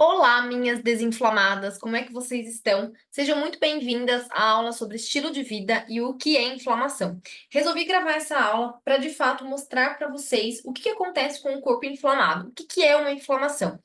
Olá, minhas desinflamadas, como é que vocês estão? Sejam muito bem-vindas à aula sobre estilo de vida e o que é inflamação. Resolvi gravar essa aula para, de fato, mostrar para vocês o que acontece com o corpo inflamado, o que é uma inflamação.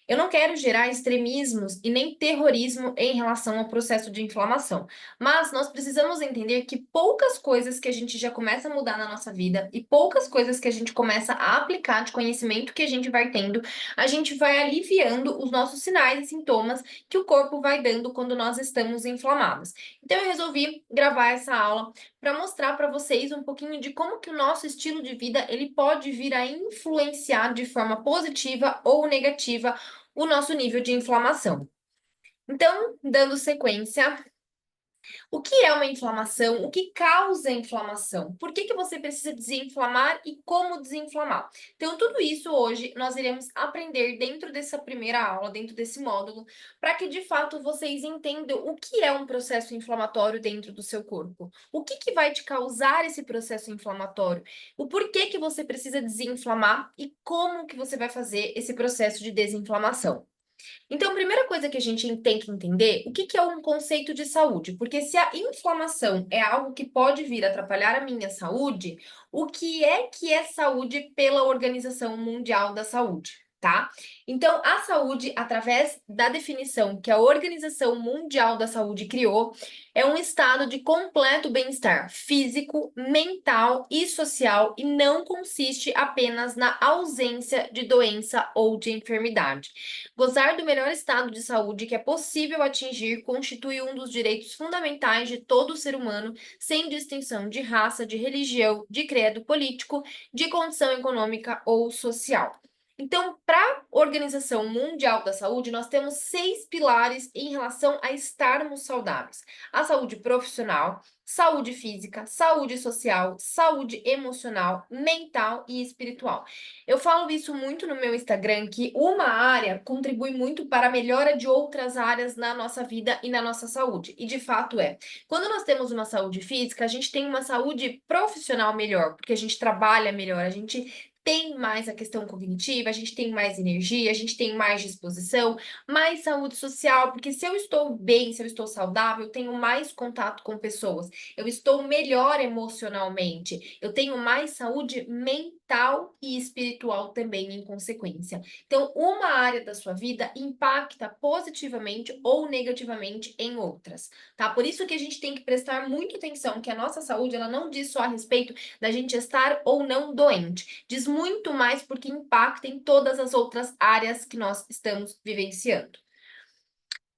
Eu não quero gerar extremismos e nem terrorismo em relação ao processo de inflamação, mas nós precisamos entender que poucas coisas que a gente já começa a mudar na nossa vida e poucas coisas que a gente começa a aplicar de conhecimento que a gente vai tendo, a gente vai aliviando os nossos sinais e sintomas que o corpo vai dando quando nós estamos inflamados. Então eu resolvi gravar essa aula para mostrar para vocês um pouquinho de como que o nosso estilo de vida ele pode vir a influenciar de forma positiva ou negativa o nosso nível de inflamação. Então, dando sequência, o que é uma inflamação? O que causa inflamação? Por que você precisa desinflamar e como desinflamar? Então, tudo isso hoje nós iremos aprender dentro dessa primeira aula, dentro desse módulo, para que de fato vocês entendam o que é um processo inflamatório dentro do seu corpo. O que vai te causar esse processo inflamatório? O porquê que você precisa desinflamar e como que você vai fazer esse processo de desinflamação. Então, a primeira coisa que a gente tem que entender, o que é um conceito de saúde? Porque se a inflamação é algo que pode vir a atrapalhar a minha saúde, o que é saúde pela Organização Mundial da Saúde? Tá? Então, a saúde, através da definição que a Organização Mundial da Saúde criou, é um estado de completo bem-estar físico, mental e social e não consiste apenas na ausência de doença ou de enfermidade. Gozar do melhor estado de saúde que é possível atingir constitui um dos direitos fundamentais de todo ser humano, sem distinção de raça, de religião, de credo político, de condição econômica ou social. Então, para a Organização Mundial da Saúde, nós temos 6 pilares em relação a estarmos saudáveis: a saúde profissional, saúde física, saúde social, saúde emocional, mental e espiritual. Eu falo isso muito no meu Instagram, que uma área contribui muito para a melhora de outras áreas na nossa vida e na nossa saúde. E de fato é. Quando nós temos uma saúde física, a gente tem uma saúde profissional melhor, porque a gente trabalha melhor, a gente tem mais a questão cognitiva, a gente tem mais energia, a gente tem mais disposição, mais saúde social, porque se eu estou bem, se eu estou saudável, eu tenho mais contato com pessoas, eu estou melhor emocionalmente, eu tenho mais saúde mental e espiritual também em consequência. Então, uma área da sua vida impacta positivamente ou negativamente em outras, tá? Por isso que a gente tem que prestar muita atenção que a nossa saúde, ela não diz só a respeito da gente estar ou não doente, diz muito mais porque impacta em todas as outras áreas que nós estamos vivenciando.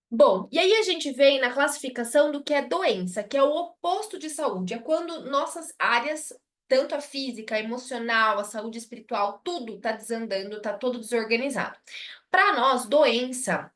Bom, e aí a gente vem na classificação do que é doença, que é o oposto de saúde. É quando nossas áreas, tanto a física, a emocional, a saúde espiritual, tudo está desandando, está todo desorganizado. Para nós, doença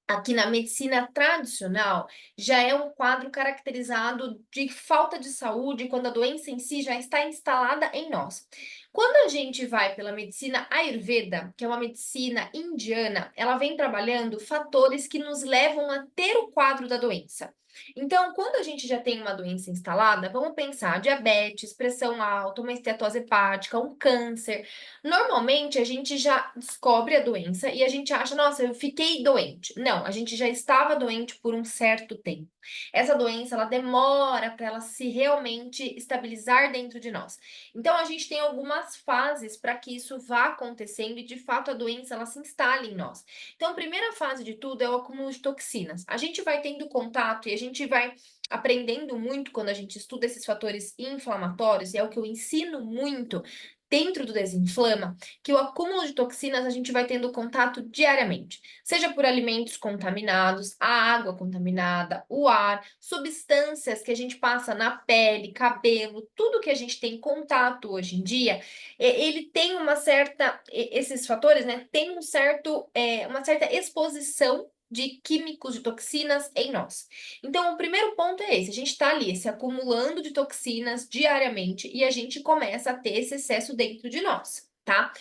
aqui na medicina tradicional, já é um quadro caracterizado de falta de saúde, quando a doença em si já está instalada em nós. Quando a gente vai pela medicina Ayurveda, que é uma medicina indiana, ela vem trabalhando fatores que nos levam a ter o quadro da doença. Então, quando a gente já tem uma doença instalada, vamos pensar diabetes, pressão alta, uma esteatose hepática, um câncer. Normalmente a gente já descobre a doença e a gente acha, nossa, eu fiquei doente. Não, a gente já estava doente por um certo tempo. Essa doença, ela demora para ela se realmente estabilizar dentro de nós. Então a gente tem algumas fases para que isso vá acontecendo e de fato a doença ela se instale em nós. Então a primeira fase de tudo é o acúmulo de toxinas. A gente vai tendo contato e a gente vai aprendendo muito quando a gente estuda esses fatores inflamatórios, e é o que eu ensino muito dentro do Desinflama, que o acúmulo de toxinas a gente vai tendo contato diariamente, seja por alimentos contaminados, a água contaminada, o ar, substâncias que a gente passa na pele, cabelo, tudo que a gente tem contato hoje em dia, ele tem uma certa, esses fatores, né, tem um certo, uma certa exposição de químicos, de toxinas em nós. Então, o primeiro ponto é esse: a gente está ali se acumulando de toxinas diariamente e a gente começa a ter esse excesso dentro de nós, tá?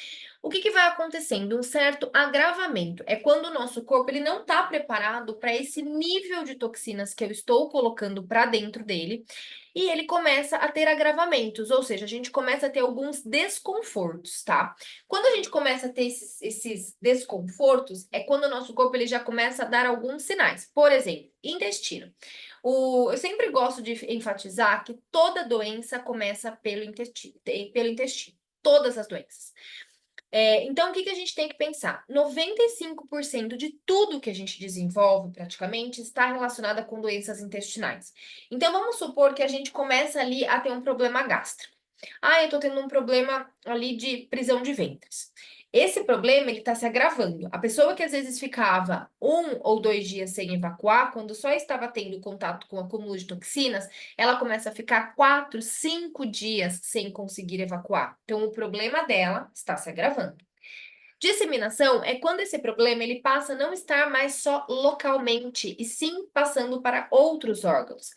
O que vai acontecendo? Um certo agravamento. É quando o nosso corpo ele não está preparado para esse nível de toxinas que eu estou colocando para dentro dele. e ele começa a ter agravamentos, ou seja, a gente começa a ter alguns desconfortos, tá? Quando a gente começa a ter esses desconfortos, é quando o nosso corpo ele já começa a dar alguns sinais. Por exemplo, intestino. Eu sempre gosto de enfatizar que toda doença começa pelo intestino, pelo intestino. Todas as doenças. Então, o que que a gente tem que pensar? 95% de tudo que a gente desenvolve, praticamente, está relacionada com doenças intestinais. Então, vamos supor que a gente começa ali a ter um problema gástrico. Eu tô tendo um problema ali de prisão de ventres. Esse problema, ele tá se agravando. A pessoa que às vezes ficava 1 ou 2 dias sem evacuar, quando só estava tendo contato com o acúmulo de toxinas, ela começa a ficar 4, 5 dias sem conseguir evacuar. Então, o problema dela está se agravando. Disseminação é quando esse problema ele passa a não estar mais só localmente, e sim passando para outros órgãos.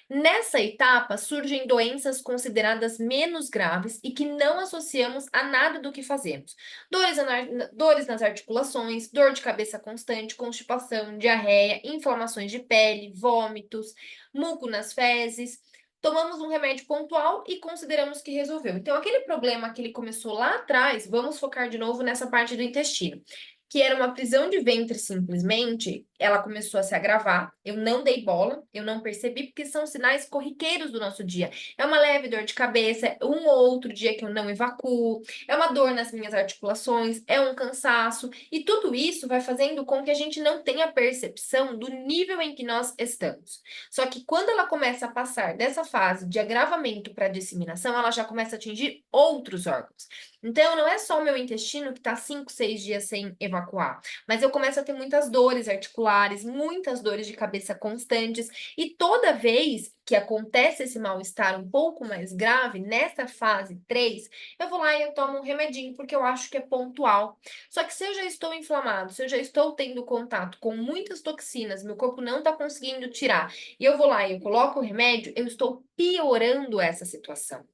Nessa etapa, surgem doenças consideradas menos graves e que não associamos a nada do que fazemos. Dores nas articulações, dor de cabeça constante, constipação, diarreia, inflamações de pele, vômitos, muco nas fezes. Tomamos um remédio pontual e consideramos que resolveu. Então, aquele problema que ele começou lá atrás, vamos focar de novo nessa parte do intestino, que era uma prisão de ventre simplesmente, ela começou a se agravar. Eu não dei bola, eu não percebi, porque são sinais corriqueiros do nosso dia. É uma leve dor de cabeça, um ou outro dia que eu não evacuo, é uma dor nas minhas articulações, é um cansaço, e tudo isso vai fazendo com que a gente não tenha percepção do nível em que nós estamos. Só que quando ela começa a passar dessa fase de agravamento para disseminação, ela já começa a atingir outros órgãos. Então, não é só o meu intestino que está 5, 6 dias sem evacuar, mas eu começo a ter muitas dores articulares, muitas dores de cabeça constantes, e toda vez que acontece esse mal-estar um pouco mais grave, nessa fase 3, eu vou lá e eu tomo um remedinho, porque eu acho que é pontual. Só que se eu já estou inflamado, se eu já estou tendo contato com muitas toxinas, meu corpo não está conseguindo tirar, e eu vou lá e eu coloco o remédio, eu estou piorando essa situação.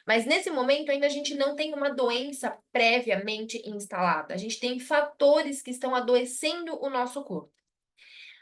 Mas nesse momento ainda a gente não tem uma doença previamente instalada. A gente tem fatores que estão adoecendo o nosso corpo.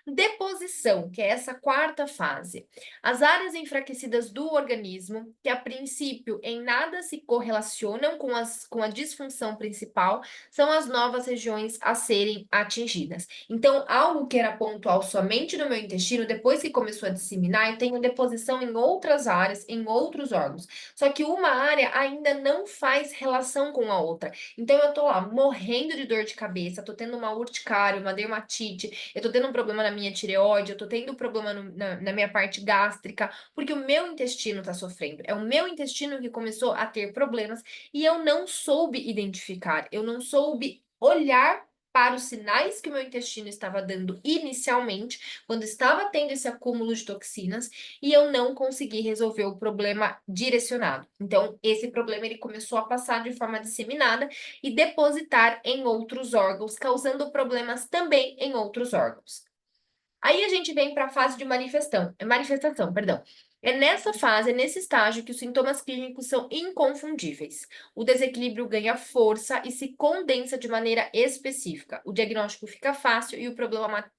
Deposição, que é essa quarta fase. As áreas enfraquecidas do organismo, que a princípio em nada se correlacionam com a disfunção principal, são as novas regiões a serem atingidas. Então, algo que era pontual somente no meu intestino, depois que começou a disseminar, eu tenho deposição em outras áreas, em outros órgãos. Só que uma área ainda não faz relação com a outra. Então, eu tô lá morrendo de dor de cabeça, tô tendo uma urticária, uma dermatite, eu tô tendo um problema na minha tireoide, eu tô tendo problema na minha parte gástrica, porque o meu intestino tá sofrendo. É o meu intestino que começou a ter problemas e eu não soube identificar, eu não soube olhar para os sinais que o meu intestino estava dando inicialmente, quando estava tendo esse acúmulo de toxinas, e eu não consegui resolver o problema direcionado. Então, esse problema ele começou a passar de forma disseminada e depositar em outros órgãos, causando problemas também em outros órgãos. Aí a gente vem para a fase de manifestação, perdão. É nessa fase, é nesse estágio que os sintomas clínicos são inconfundíveis. O desequilíbrio ganha força e se condensa de maneira específica. O diagnóstico fica fácil e o problema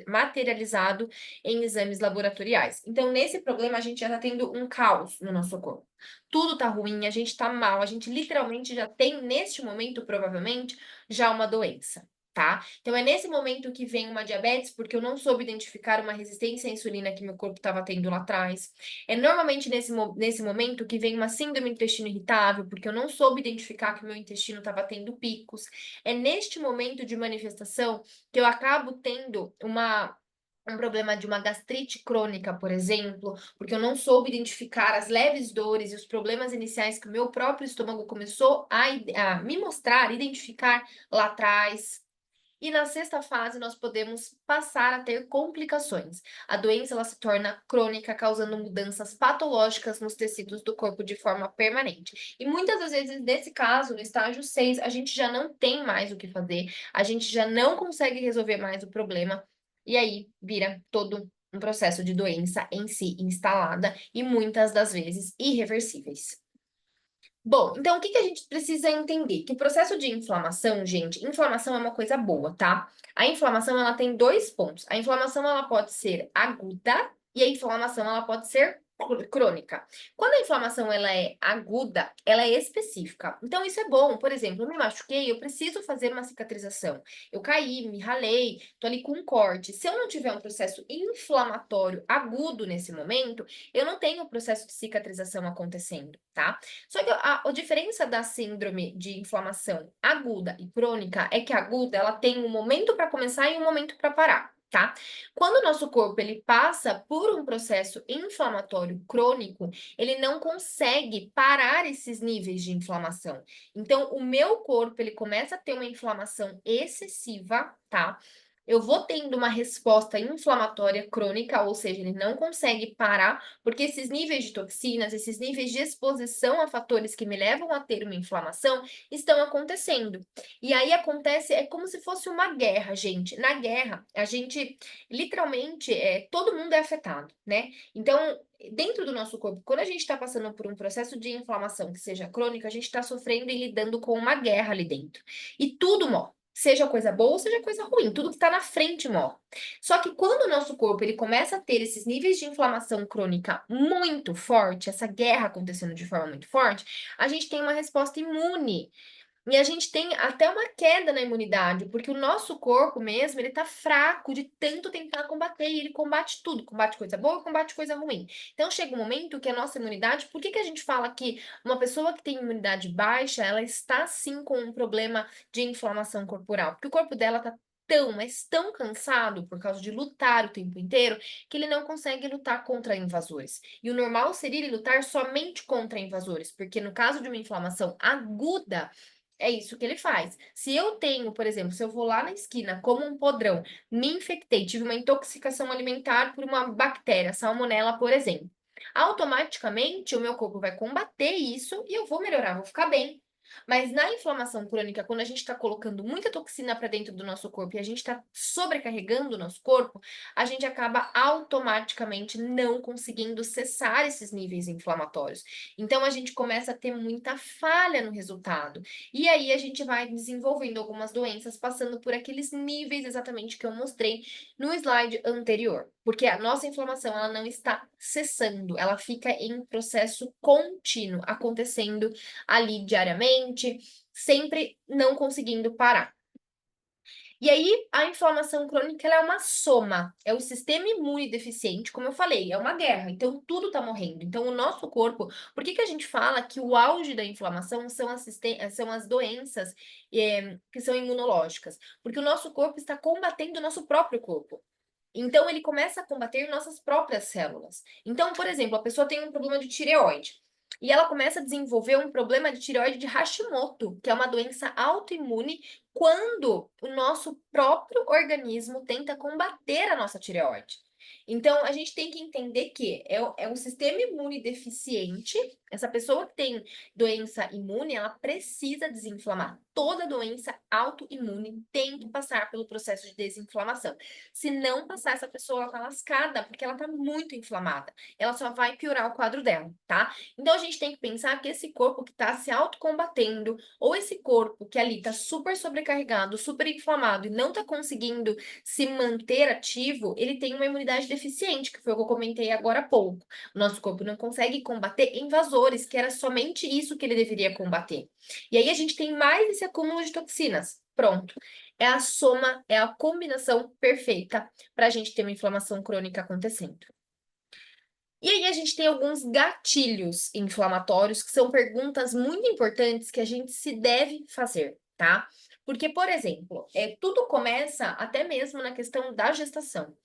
materializado em exames laboratoriais. Então, nesse problema, a gente já está tendo um caos no nosso corpo. Tudo está ruim, a gente está mal, a gente literalmente já tem, neste momento, provavelmente, já uma doença. Tá? Então, é nesse momento que vem uma diabetes, porque eu não soube identificar uma resistência à insulina que meu corpo estava tendo lá atrás. É normalmente nesse momento que vem uma síndrome do intestino irritável, porque eu não soube identificar que o meu intestino estava tendo picos. É neste momento de manifestação que eu acabo tendo um problema de uma gastrite crônica, por exemplo, porque eu não soube identificar as leves dores e os problemas iniciais que o meu próprio estômago começou a me mostrar, identificar lá atrás. E na sexta fase, nós podemos passar a ter complicações. A doença ela se torna crônica, causando mudanças patológicas nos tecidos do corpo de forma permanente. E muitas das vezes, nesse caso, no estágio 6, a gente já não tem mais o que fazer, a gente já não consegue resolver mais o problema, e aí vira todo um processo de doença em si instalada e muitas das vezes irreversíveis. Bom, então o que que a gente precisa entender? Que o processo de inflamação, gente, inflamação é uma coisa boa, tá? A inflamação, ela tem dois pontos. A inflamação, ela pode ser aguda e a inflamação, ela pode ser crônica. Quando a inflamação ela é aguda, ela é específica. Então isso é bom. Por exemplo, eu me machuquei, eu preciso fazer uma cicatrização. Eu caí, me ralei, tô ali com um corte. Se eu não tiver um processo inflamatório agudo nesse momento, eu não tenho o processo de cicatrização acontecendo, tá? Só que a diferença da síndrome de inflamação aguda e crônica é que a aguda ela tem um momento para começar e um momento para parar. Tá? Quando o nosso corpo ele passa por um processo inflamatório crônico, ele não consegue parar esses níveis de inflamação. Então, o meu corpo ele começa a ter uma inflamação excessiva, tá? Eu vou tendo uma resposta inflamatória crônica, ou seja, ele não consegue parar, porque esses níveis de toxinas, esses níveis de exposição a fatores que me levam a ter uma inflamação estão acontecendo. E aí acontece, é como se fosse uma guerra, gente. Na guerra, a gente literalmente, todo mundo é afetado, né? Então, dentro do nosso corpo, quando a gente está passando por um processo de inflamação que seja crônico, a gente está sofrendo e lidando com uma guerra ali dentro. E tudo morre. Seja coisa boa ou seja coisa ruim, tudo que está na frente morre. Só que quando o nosso corpo ele começa a ter esses níveis de inflamação crônica muito forte, essa guerra acontecendo de forma muito forte, a gente tem uma resposta imune. E a gente tem até uma queda na imunidade, porque o nosso corpo mesmo, ele tá fraco de tanto tentar combater, e ele combate tudo, combate coisa boa, combate coisa ruim. Então chega um momento que a nossa imunidade, por que que a gente fala que uma pessoa que tem imunidade baixa, ela está sim com um problema de inflamação corporal? Porque o corpo dela tá tão, mas tão cansado por causa de lutar o tempo inteiro, que ele não consegue lutar contra invasores. E o normal seria ele lutar somente contra invasores, porque no caso de uma inflamação aguda, é isso que ele faz. Se eu tenho, por exemplo, se eu vou lá na esquina como um podrão, me infectei, tive uma intoxicação alimentar por uma bactéria, salmonela, por exemplo. Automaticamente o meu corpo vai combater isso e eu vou melhorar, vou ficar bem. Mas na inflamação crônica, quando a gente está colocando muita toxina para dentro do nosso corpo e a gente está sobrecarregando o nosso corpo, a gente acaba automaticamente não conseguindo cessar esses níveis inflamatórios. Então a gente começa a ter muita falha no resultado. E aí a gente vai desenvolvendo algumas doenças, passando por aqueles níveis exatamente que eu mostrei no slide anterior. Porque a nossa inflamação, ela não está cessando, ela fica em processo contínuo, acontecendo ali diariamente, sempre não conseguindo parar. E aí, a inflamação crônica ela é uma soma, é o sistema imune deficiente, como eu falei, é uma guerra, então tudo tá morrendo. Então, o nosso corpo, por que que a gente fala que o auge da inflamação são as doenças que são imunológicas? Porque o nosso corpo está combatendo o nosso próprio corpo. Então, ele começa a combater nossas próprias células. Então, por exemplo, a pessoa tem um problema de tireoide. E ela começa a desenvolver um problema de tireoide de Hashimoto, que é uma doença autoimune quando o nosso próprio organismo tenta combater a nossa tireoide. Então, a gente tem que entender que é um sistema imune deficiente. Essa pessoa que tem doença imune, ela precisa desinflamar. Toda doença autoimune tem que passar pelo processo de desinflamação. Se não passar, essa pessoa ela tá lascada, porque ela tá muito inflamada. Ela só vai piorar o quadro dela, tá? Então, a gente tem que pensar que esse corpo que tá se autocombatendo, ou esse corpo que ali tá super sobrecarregado, super inflamado e não tá conseguindo se manter ativo, ele tem uma imunidade deficiente, que foi o que eu comentei agora há pouco. O nosso corpo não consegue combater invasores, que era somente isso que ele deveria combater. E aí a gente tem mais esse acúmulo de toxinas. Pronto. É a soma, é a combinação perfeita para a gente ter uma inflamação crônica acontecendo. E aí a gente tem alguns gatilhos inflamatórios, que são perguntas muito importantes que a gente se deve fazer, tá? Porque, por exemplo, tudo começa até mesmo na questão da gestação.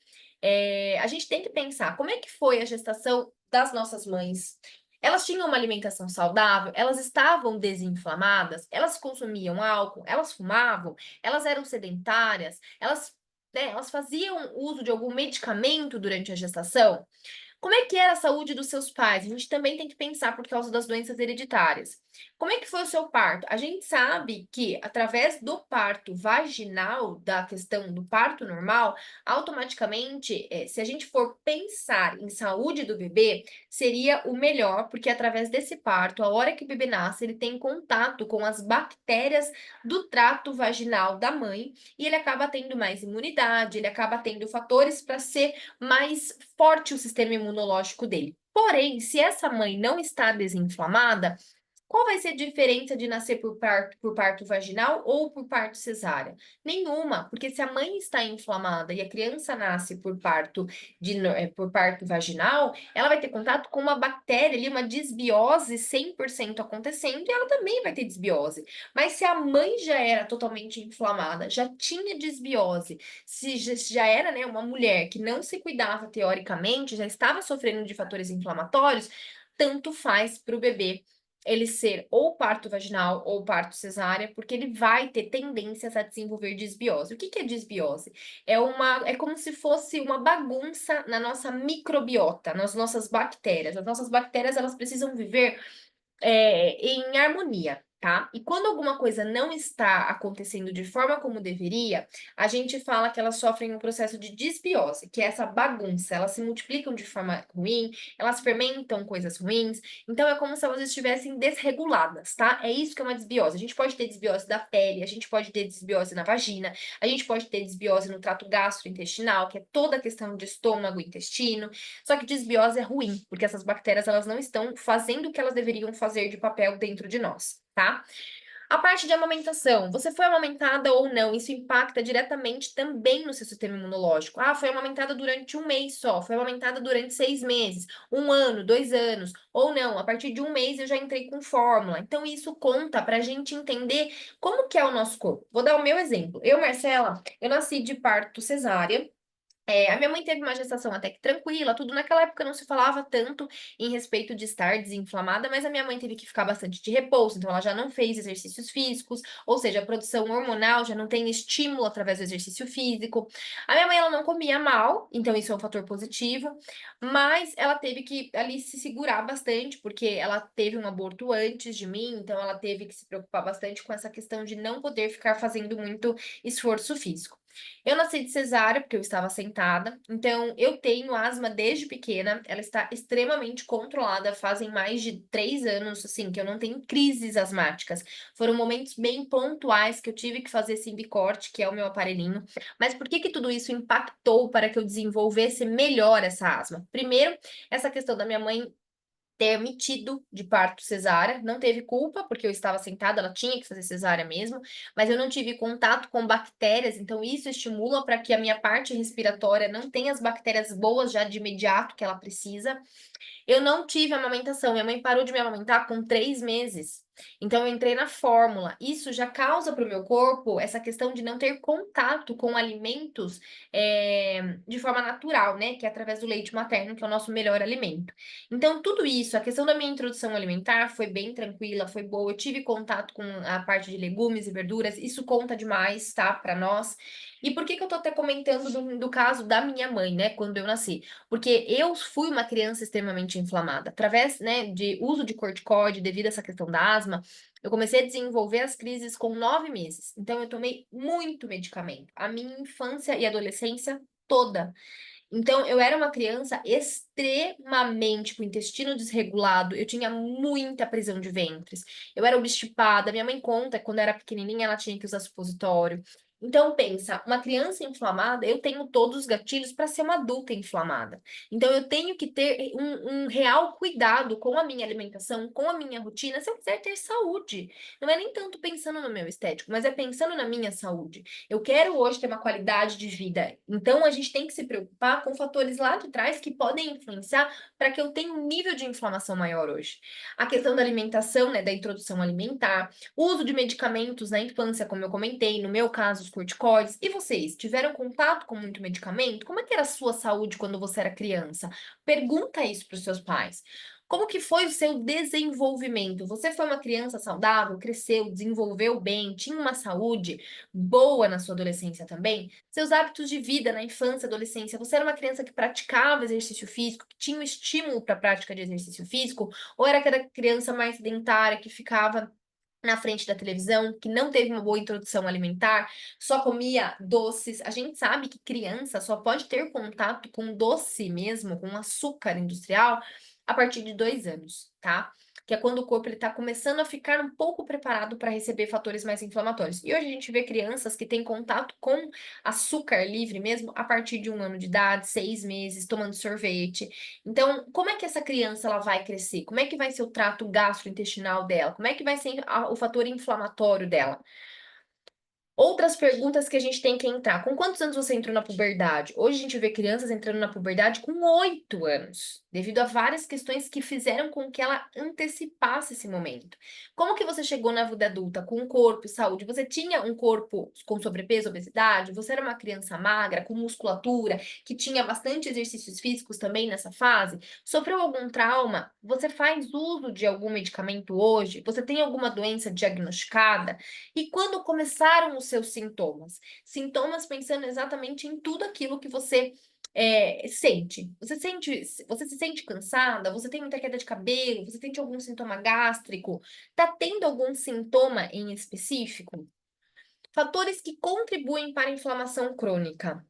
A gente tem que pensar como é que foi a gestação das nossas mães. Elas tinham uma alimentação saudável? Elas estavam desinflamadas? Elas consumiam álcool? Elas fumavam? Elas eram sedentárias? Elas faziam uso de algum medicamento durante a gestação? Como é que era a saúde dos seus pais? A gente também tem que pensar por causa das doenças hereditárias. Como é que foi o seu parto? A gente sabe que através do parto vaginal, da questão do parto normal, automaticamente, se a gente for pensar em saúde do bebê, seria o melhor, porque através desse parto, a hora que o bebê nasce, ele tem contato com as bactérias do trato vaginal da mãe e ele acaba tendo mais imunidade, ele acaba tendo fatores para ser mais forte o sistema imunológico dele. Porém, se essa mãe não está desinflamada, qual vai ser a diferença de nascer por parto vaginal ou por parto cesárea? Nenhuma, porque se a mãe está inflamada e a criança nasce por parto vaginal, ela vai ter contato com uma bactéria ali, uma desbiose 100% acontecendo, e ela também vai ter desbiose. Mas se a mãe já era totalmente inflamada, já tinha desbiose, se já era, né, uma mulher que não se cuidava teoricamente, já estava sofrendo de fatores inflamatórios, tanto faz para o bebê ele ser ou parto vaginal ou parto cesárea, porque ele vai ter tendências a desenvolver desbiose. O que que é desbiose? É como se fosse uma bagunça na nossa microbiota, nas nossas bactérias. As nossas bactérias, elas precisam viver em harmonia, tá? E quando alguma coisa não está acontecendo de forma como deveria, a gente fala que elas sofrem um processo de desbiose, que é essa bagunça. Elas se multiplicam de forma ruim, elas fermentam coisas ruins. Então é como se elas estivessem desreguladas, tá? É isso que é uma desbiose. A gente pode ter desbiose da pele, a gente pode ter desbiose na vagina, a gente pode ter desbiose no trato gastrointestinal, que é toda a questão de estômago e intestino. Só que desbiose é ruim, porque essas bactérias elas não estão fazendo o que elas deveriam fazer de papel dentro de nós, tá? A parte de amamentação, você foi amamentada ou não, isso impacta diretamente também no seu sistema imunológico. Ah, foi amamentada durante um mês só, foi amamentada durante 6 meses, um ano, 2 anos, ou não, a partir de um mês eu já entrei com fórmula. Então, isso conta para a gente entender como que é o nosso corpo. Vou dar o meu exemplo. Eu, Marcela, eu nasci de parto cesárea. A minha mãe teve uma gestação até que tranquila, tudo. Naquela época não se falava tanto em respeito de estar desinflamada, mas a minha mãe teve que ficar bastante de repouso, então ela já não fez exercícios físicos, ou seja, a produção hormonal já não tem estímulo através do exercício físico. A minha mãe, ela não comia mal, então isso é um fator positivo, mas ela teve que ali se segurar bastante, porque ela teve um aborto antes de mim, então ela teve que se preocupar bastante com essa questão de não poder ficar fazendo muito esforço físico. Eu nasci de cesárea porque eu estava sentada, então eu tenho asma desde pequena, ela está extremamente controlada, fazem mais de 3 anos, assim, que eu não tenho crises asmáticas. Foram momentos bem pontuais que eu tive que fazer esse bicorte, que é o meu aparelhinho. Mas por que que tudo isso impactou para que eu desenvolvesse melhor essa asma? Primeiro, essa questão da minha mãe ter metido de parto cesárea, não teve culpa, porque eu estava sentada, ela tinha que fazer cesárea mesmo, mas eu não tive contato com bactérias, então isso estimula para que a minha parte respiratória não tenha as bactérias boas já de imediato que ela precisa. Eu não tive amamentação. Minha mãe parou de me amamentar com 3 meses. Então, eu entrei na fórmula. Isso já causa para o meu corpo essa questão de não ter contato com alimentos de forma natural, né? Que é através do leite materno, que é o nosso melhor alimento. Então, tudo isso, a questão da minha introdução alimentar foi bem tranquila, foi boa. Eu tive contato com a parte de legumes e verduras. Isso conta demais, tá? Para nós. E por que que eu tô até comentando do caso da minha mãe, né? Quando eu nasci? Porque eu fui uma criança extremamente inflamada. Através, né, de uso de corticoide, devido a essa questão da asma, eu comecei a desenvolver as crises com 9 meses. Então, eu tomei muito medicamento. A minha infância e adolescência toda. Então, eu era uma criança extremamente com o intestino desregulado, eu tinha muita prisão de ventres, eu era obstipada. Minha mãe conta, quando eu era pequenininha, ela tinha que usar supositório. Então, pensa, uma criança inflamada, eu tenho todos os gatilhos para ser uma adulta inflamada. Então, eu tenho que ter um real cuidado com a minha alimentação, com a minha rotina, se eu quiser ter saúde. Não é nem tanto pensando no meu estético, mas é pensando na minha saúde. Eu quero hoje ter uma qualidade de vida. Então, a gente tem que se preocupar com fatores lá de trás que podem influenciar para que eu tenha um nível de inflamação maior hoje. A questão da alimentação, né, da introdução alimentar, o uso de medicamentos na infância, como eu comentei, no meu caso, os corticoides. E vocês, tiveram contato com muito medicamento? Como é que era a sua saúde quando você era criança? Pergunta isso para os seus pais. Como que foi o seu desenvolvimento? Você foi uma criança saudável, cresceu, desenvolveu bem, tinha uma saúde boa na sua adolescência também? Seus hábitos de vida na infância e adolescência, você era uma criança que praticava exercício físico, que tinha um estímulo para a prática de exercício físico? Ou era aquela criança mais sedentária que ficava na frente da televisão, que não teve uma boa introdução alimentar, só comia doces? A gente sabe que criança só pode ter contato com doce mesmo, com açúcar industrial, a partir de 2 anos, tá? que é quando o corpo está começando a ficar um pouco preparado para receber fatores mais inflamatórios. E hoje a gente vê crianças que têm contato com açúcar livre mesmo a partir de 1 ano de idade, 6 meses, tomando sorvete. Então, como é que essa criança ela vai crescer? Como é que vai ser o trato gastrointestinal dela? Como é que vai ser o fator inflamatório dela? Outras perguntas que a gente tem que entrar. Com quantos anos você entrou na puberdade? Hoje a gente vê crianças entrando na puberdade com 8 anos, devido a várias questões que fizeram com que ela antecipasse esse momento. Como que você chegou na vida adulta com um corpo e saúde? Você tinha um corpo com sobrepeso, obesidade? Você era uma criança magra, com musculatura, que tinha bastante exercícios físicos também nessa fase? Sofreu algum trauma? Você faz uso de algum medicamento hoje? Você tem alguma doença diagnosticada? E quando começaram os seus sintomas? Sintomas pensando exatamente em tudo aquilo que você sente. Você se sente cansada? Você tem muita queda de cabelo? Você sente algum sintoma gástrico? Tá tendo algum sintoma em específico? Fatores que contribuem para a inflamação crônica.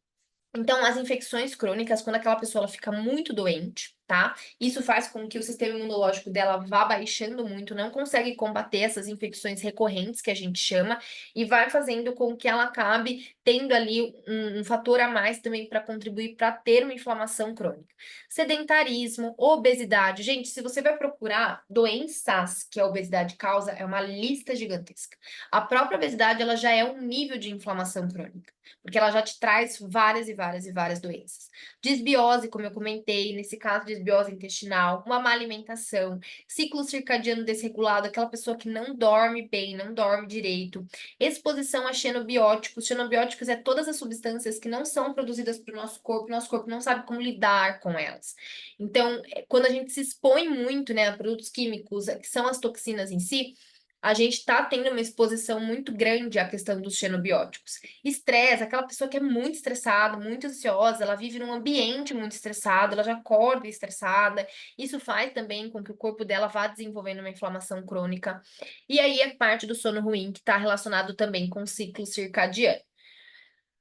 Então, as infecções crônicas, quando aquela pessoa ela fica muito doente, tá? Isso faz com que o sistema imunológico dela vá baixando muito, não consegue combater essas infecções recorrentes que a gente chama, e vai fazendo com que ela acabe tendo ali um fator a mais também para contribuir para ter uma inflamação crônica. Sedentarismo, obesidade. Gente, se você vai procurar doenças que a obesidade causa, é uma lista gigantesca. A própria obesidade, ela já é um nível de inflamação crônica, porque ela já te traz várias e várias e várias doenças. Desbiose, como eu comentei, nesse caso, desbiose intestinal, uma má alimentação, ciclo circadiano desregulado, aquela pessoa que não dorme bem, não dorme direito, exposição a xenobióticos. Xenobióticos é todas as substâncias que não são produzidas para o nosso corpo não sabe como lidar com elas. Então, quando a gente se expõe muito, né, a produtos químicos, que são as toxinas em si, a gente está tendo uma exposição muito grande à questão dos xenobióticos. Estresse, aquela pessoa que é muito estressada, muito ansiosa, ela vive num ambiente muito estressado, ela já acorda estressada. Isso faz também com que o corpo dela vá desenvolvendo uma inflamação crônica. E aí é parte do sono ruim, que está relacionado também com o ciclo circadiano.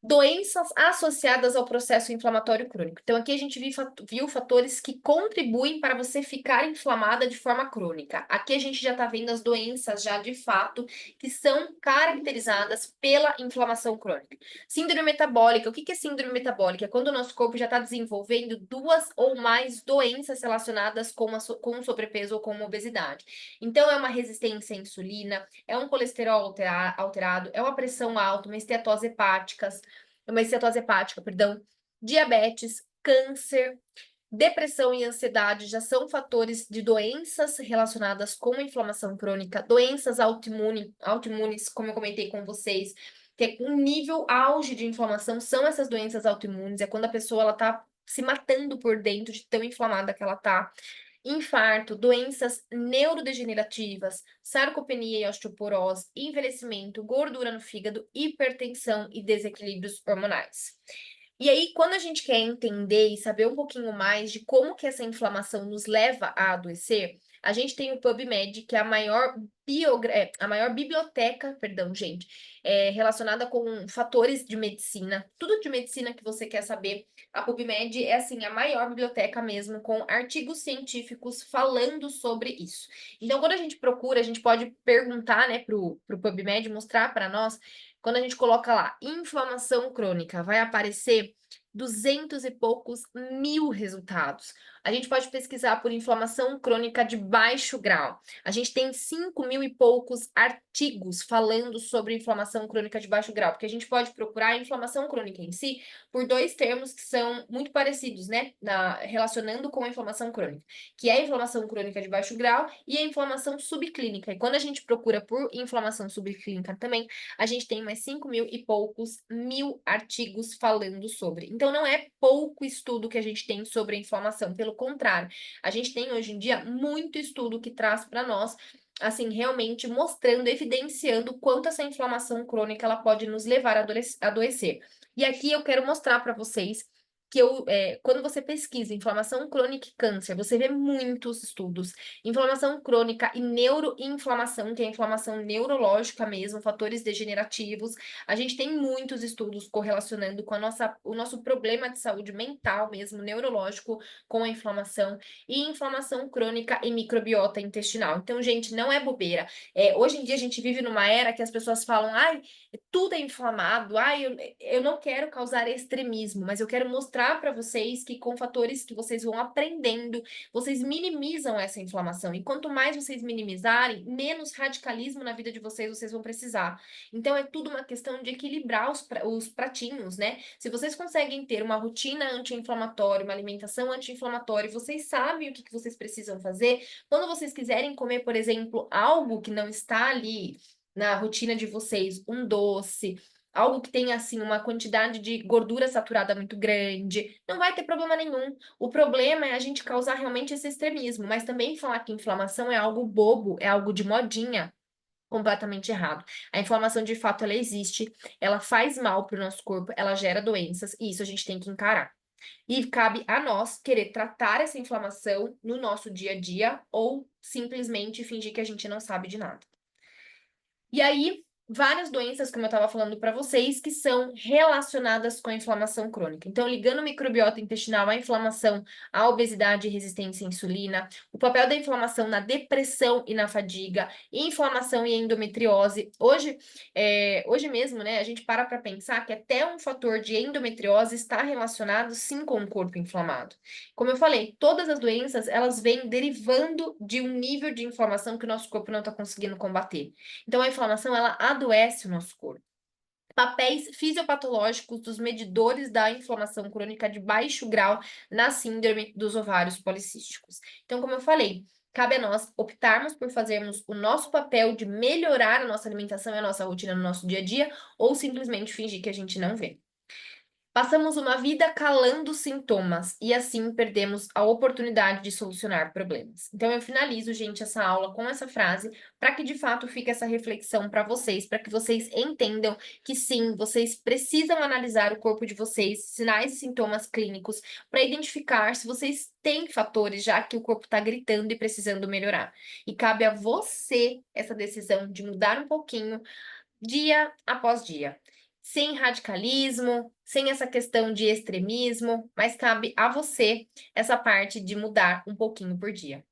Doenças associadas ao processo inflamatório crônico. Então, aqui a gente viu fatores que contribuem para você ficar inflamada de forma crônica. Aqui a gente já está vendo as doenças já de fato que são caracterizadas pela inflamação crônica. Síndrome metabólica. O que é síndrome metabólica? É quando o nosso corpo já está desenvolvendo 2 ou mais doenças relacionadas com o sobrepeso ou com a obesidade. Então, é uma resistência à insulina, é um colesterol alterado, é uma pressão alta, uma esteatose hepática, perdão, diabetes, câncer, depressão e ansiedade já são fatores de doenças relacionadas com a inflamação crônica, doenças autoimunes, como eu comentei com vocês, que é um nível auge de inflamação, são essas doenças autoimunes, é quando a pessoa ela tá se matando por dentro de tão inflamada que ela tá. Infarto, doenças neurodegenerativas, sarcopenia e osteoporose, envelhecimento, gordura no fígado, hipertensão e desequilíbrios hormonais. E aí, quando a gente quer entender e saber um pouquinho mais de como que essa inflamação nos leva a adoecer, a gente tem o PubMed, que é a maior biblioteca, perdão, gente, relacionada com fatores de medicina, tudo de medicina que você quer saber. A PubMed é, assim, a maior biblioteca mesmo, com artigos científicos falando sobre isso. Então, quando a gente procura, a gente pode perguntar, né, pro PubMed, mostrar para nós, quando a gente coloca lá, inflamação crônica, vai aparecer 200 e poucos mil resultados. A gente pode pesquisar por inflamação crônica de baixo grau. A gente tem 5 mil e poucos artigos falando sobre inflamação crônica de baixo grau, porque a gente pode procurar a inflamação crônica em si por 2 termos que são muito parecidos, né? Relacionando com a inflamação crônica, que é a inflamação crônica de baixo grau e a inflamação subclínica. E quando a gente procura por inflamação subclínica também, a gente tem mais 5 mil e poucos mil artigos falando sobre. Então, não é pouco estudo que a gente tem sobre a inflamação, pelo contrário, a gente tem hoje em dia muito estudo que traz para nós, assim, realmente mostrando, evidenciando o quanto essa inflamação crônica ela pode nos levar a adoecer. E aqui eu quero mostrar para vocês quando você pesquisa inflamação crônica e câncer, você vê muitos estudos. Inflamação crônica e neuroinflamação, que é inflamação neurológica mesmo, fatores degenerativos. A gente tem muitos estudos correlacionando com o nosso problema de saúde mental mesmo, neurológico, com a inflamação e inflamação crônica e microbiota intestinal. Então, gente, não é bobeira. Hoje em dia a gente vive numa era que as pessoas falam, ai, tudo é inflamado, ai, eu não quero causar extremismo, mas eu quero mostrar para vocês que com fatores que vocês vão aprendendo, vocês minimizam essa inflamação. E quanto mais vocês minimizarem, menos radicalismo na vida de vocês vão precisar. Então é tudo uma questão de equilibrar os pratinhos, né? Se vocês conseguem ter uma rotina anti-inflamatória, uma alimentação anti-inflamatória, vocês sabem o que vocês precisam fazer. Quando vocês quiserem comer, por exemplo, algo que não está ali na rotina de vocês, um doce, algo que tenha assim uma quantidade de gordura saturada muito grande, não vai ter problema nenhum. O problema é a gente causar realmente esse extremismo, mas também falar que inflamação é algo bobo, é algo de modinha. Completamente errado. A inflamação, de fato, ela existe, ela faz mal para o nosso corpo, ela gera doenças, e isso a gente tem que encarar. E cabe a nós querer tratar essa inflamação no nosso dia a dia ou simplesmente fingir que a gente não sabe de nada. E aí, várias doenças, como eu estava falando para vocês, que são relacionadas com a inflamação crônica. Então, ligando o microbiota intestinal à inflamação, à obesidade e resistência à insulina, o papel da inflamação na depressão e na fadiga, inflamação e endometriose. Hoje mesmo, né, a gente para pensar que até um fator de endometriose está relacionado, sim, com o corpo inflamado. Como eu falei, todas as doenças, elas vêm derivando de um nível de inflamação que o nosso corpo não está conseguindo combater. Então, a inflamação, ela adoece o nosso corpo. Papéis fisiopatológicos dos medidores da inflamação crônica de baixo grau na síndrome dos ovários policísticos. Então, como eu falei, cabe a nós optarmos por fazermos o nosso papel de melhorar a nossa alimentação e a nossa rotina no nosso dia a dia, ou simplesmente fingir que a gente não vê. Passamos uma vida calando sintomas e assim perdemos a oportunidade de solucionar problemas. Então eu finalizo, gente, essa aula com essa frase para que de fato fique essa reflexão para vocês, para que vocês entendam que sim, vocês precisam analisar o corpo de vocês, sinais e sintomas clínicos, para identificar se vocês têm fatores já que o corpo está gritando e precisando melhorar. E cabe a você essa decisão de mudar um pouquinho dia após dia. Sem radicalismo, sem essa questão de extremismo, mas cabe a você essa parte de mudar um pouquinho por dia.